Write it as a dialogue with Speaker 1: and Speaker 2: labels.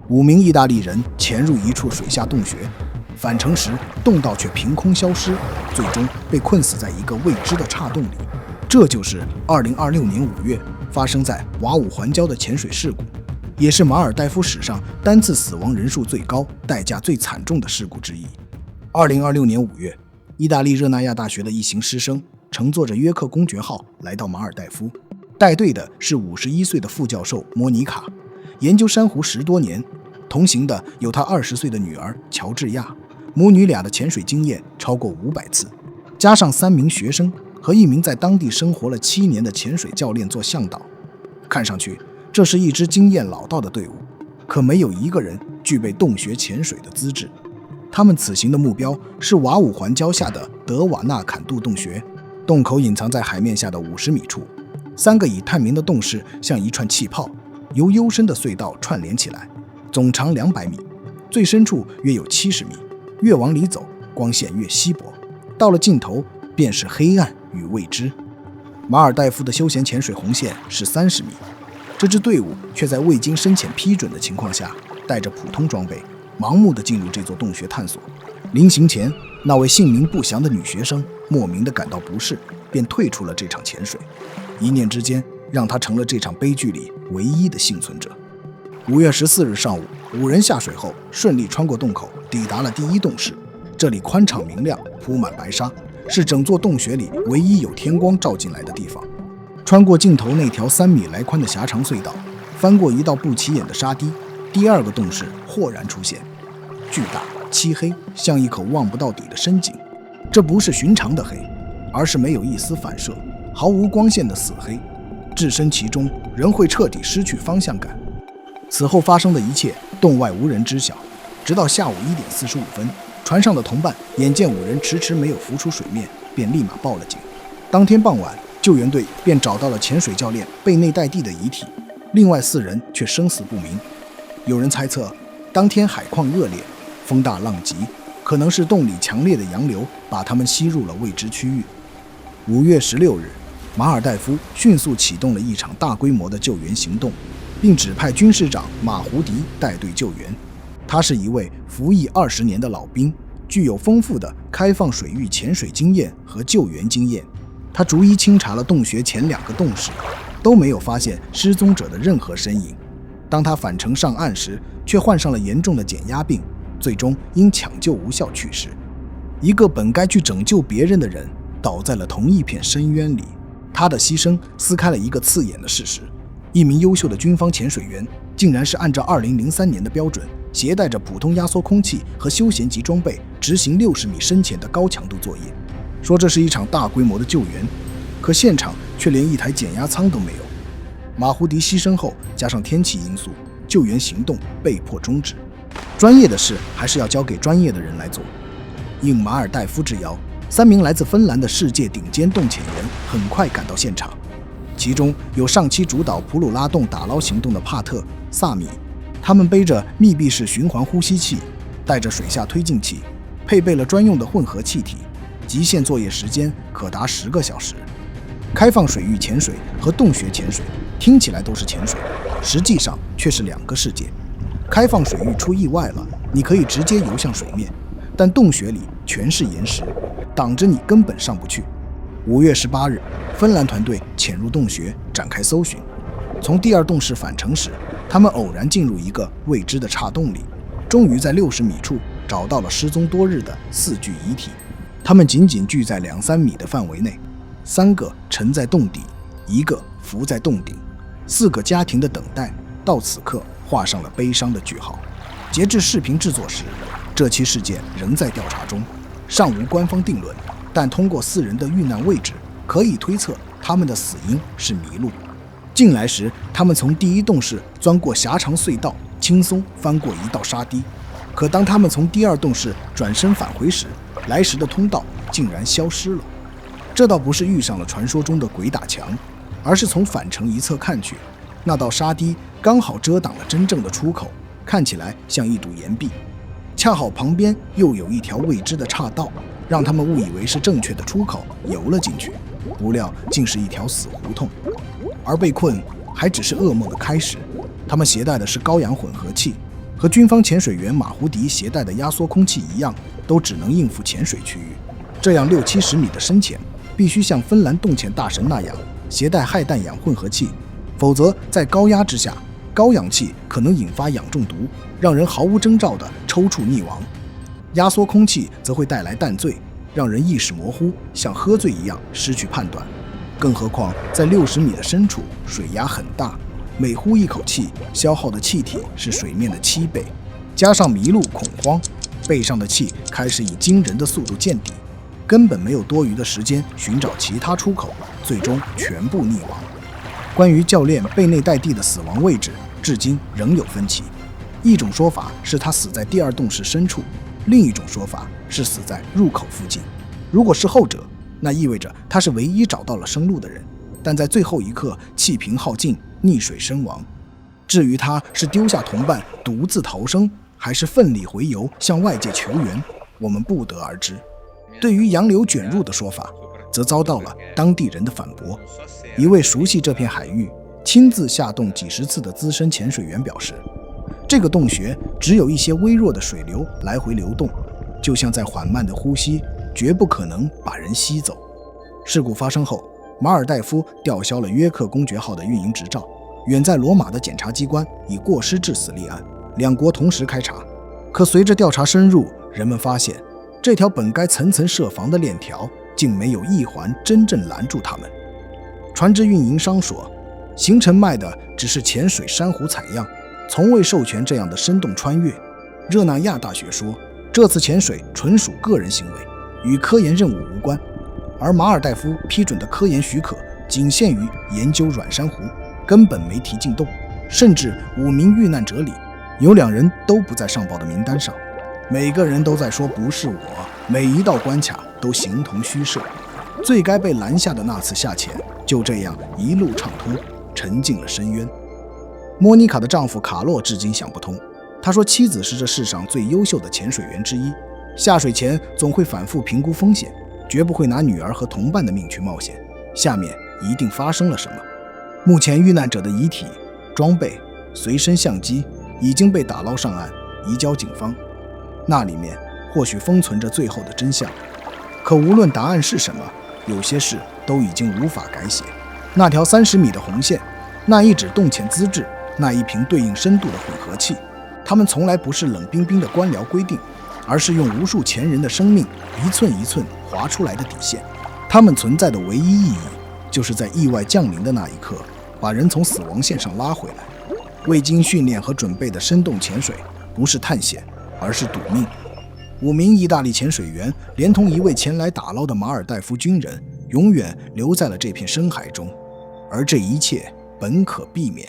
Speaker 1: 5名意大利人潜入一处水下洞穴，返程时洞道却凭空消失，最终被困死在一个未知的岔洞里。这就是2026年5月发生在瓦武环礁的潜水事故，也是马尔代夫史上单次死亡人数最高、代价最惨重的事故之一。2026年5月，意大利热那亚大学的一行师生乘坐着约克公爵号来到马尔代夫，带队的是51岁的副教授莫妮卡，研究珊瑚10多年。同行的有他20岁的女儿乔治亚，母女俩的潜水经验超过500次，加上3名学生和1名在当地生活了7年的潜水教练做向导。看上去这是一支经验老道的队伍，可没有一个人具备洞穴潜水的资质。他们此行的目标是瓦武环礁下的德瓦纳坎杜洞穴，洞口隐藏在海面下的50米处，3个已探明的洞室像一串气泡，由幽深的隧道串联起来，总长200米，最深处约有70米，越往里走光线越稀薄，到了尽头便是黑暗与未知。马尔代夫的休闲潜水红线是30米，这支队伍却在未经深潜批准的情况下，带着普通装备盲目地进入这座洞穴探索。临行前，那位姓名不详的女学生莫名地感到不适，便退出了这场潜水，一念之间让她成了这场悲剧里唯一的幸存者。5月14日上午，5人下水后顺利穿过洞口，抵达了第1洞室。这里宽敞明亮，铺满白沙，是整座洞穴里唯一有天光照进来的地方。穿过尽头那条3米来宽的狭长隧道，翻过一道不起眼的沙堤，第2个洞室豁然出现，巨大漆黑，像一口望不到底的深井。这不是寻常的黑，而是没有一丝反射、毫无光线的死黑。置身其中，人会彻底失去方向感。此后发生的一切，洞外无人知晓。直到下午1点45分，船上的同伴眼见5人迟迟没有浮出水面，便立马报了警。当天傍晚，救援队便找到了潜水教练贝内代蒂的遗体，另外4人却生死不明。有人猜测，当天海况恶劣，风大浪急，可能是洞里强烈的洋流把他们吸入了未知区域。5月16日，马尔代夫迅速启动了一场大规模的救援行动，并指派军事长马胡迪带队救援。他是一位服役20年的老兵，具有丰富的开放水域潜水经验和救援经验。他逐一清查了洞穴前2个洞室，都没有发现失踪者的任何身影。当他返程上岸时，却患上了严重的减压病，最终因抢救无效去世。一个本该去拯救别人的人，倒在了同一片深渊里。他的牺牲撕开了一个刺眼的事实：一名优秀的军方潜水员，竟然是按照2003年的标准，携带着普通压缩空气和休闲级装备，执行60米深潜的高强度作业。说这是一场大规模的救援，可现场却连一台减压舱都没有。马胡迪牺牲后，加上天气因素，救援行动被迫终止。专业的事还是要交给专业的人来做。应马尔代夫之邀，3名来自芬兰的世界顶尖洞潜员很快赶到现场，其中有上期主导普鲁拉洞打捞行动的帕特·萨米。他们背着密闭式循环呼吸器，带着水下推进器，配备了专用的混合气体，极限作业时间可达10个小时。开放水域潜水和洞穴潜水听起来都是潜水，实际上却是2个世界。开放水域出意外了，你可以直接游向水面，但洞穴里全是岩石，挡着你根本上不去。5月18日，芬兰团队潜入洞穴展开搜寻。从第2洞室返程时，他们偶然进入一个未知的岔洞里，终于在60米处找到了失踪多日的4具遗体。他们仅仅聚在2-3米的范围内，3个沉在洞底，1个浮在洞顶，4个家庭的等待到此刻画上了悲伤的句号。截至视频制作时，这起事件仍在调查中，尚无官方定论，但通过4人的遇难位置，可以推测他们的死因是迷路。进来时，他们从第1洞室钻过狭长隧道，轻松翻过一道沙堤。可当他们从第2洞室转身返回时，来时的通道竟然消失了。这倒不是遇上了传说中的鬼打墙，而是从返程一侧看去，那道沙堤刚好遮挡了真正的出口，看起来像一堵岩壁。恰好旁边又有一条未知的岔道，让他们误以为是正确的出口，游了进去，不料竟是一条死胡同。而被困还只是噩梦的开始。他们携带的是高氧混合气，和军方潜水员马胡迪携带的压缩空气一样，都只能应付潜水区域。这样60-70米的深潜，必须像芬兰洞潜大神那样携带氦氮氧混合气，否则在高压之下，高氧气可能引发氧中毒，让人毫无征兆的抽搐溺亡。压缩空气则会带来淡醉，让人意识模糊，像喝醉一样失去判断。更何况在60米的深处，水压很大，每呼一口气消耗的气体是水面的7倍，加上迷路恐慌，背上的气开始以惊人的速度见底，根本没有多余的时间寻找其他出口，最终全部溺亡。关于教练贝内代蒂的死亡位置，至今仍有分歧。一种说法是他死在第2洞室深处，另一种说法是死在入口附近。如果是后者，那意味着他是唯一找到了生路的人，但在最后一刻气瓶耗尽，溺水身亡。至于他是丢下同伴独自逃生，还是奋力回游向外界求援，我们不得而知。对于洋流卷入的说法，则遭到了当地人的反驳。一位熟悉这片海域、亲自下洞几十次的资深潜水员表示，这个洞穴只有一些微弱的水流来回流动，就像在缓慢的呼吸，绝不可能把人吸走。事故发生后，马尔代夫吊销了约克公爵号的运营执照，远在罗马的检察机关以过失致死立案，两国同时开查。可随着调查深入，人们发现这条本该层层设防的链条竟没有一环真正拦住他们。船只运营商说，行程卖的只是潜水珊瑚采样，从未授权这样的深洞穿越。热那亚大学说，这次潜水纯属个人行为，与科研任务无关。而马尔代夫批准的科研许可仅限于研究软珊瑚，根本没提进洞。甚至5名遇难者里，有2人都不在上报的名单上。每个人都在说不是我，每一道关卡都形同虚设。最该被拦下的那次下潜，就这样一路畅通，沉进了深渊。莫妮卡的丈夫卡洛至今想不通，他说妻子是这世上最优秀的潜水员之一，下水前总会反复评估风险，绝不会拿女儿和同伴的命去冒险。下面一定发生了什么。目前遇难者的遗体、装备、随身相机已经被打捞上岸，移交警方。那里面或许封存着最后的真相。可无论答案是什么，有些事都已经无法改写。那条30米的红线，那一纸洞潜资质，那一瓶对应深度的混合气，它们从来不是冷冰冰的官僚规定，而是用无数前人的生命一寸一寸划出来的底线。它们存在的唯一意义，就是在意外降临的那一刻，把人从死亡线上拉回来。未经训练和准备的深洞潜水，不是探险，而是赌命。5名意大利潜水员连同一位前来打捞的马尔代夫军人，永远留在了这片深海中，而这一切本可避免。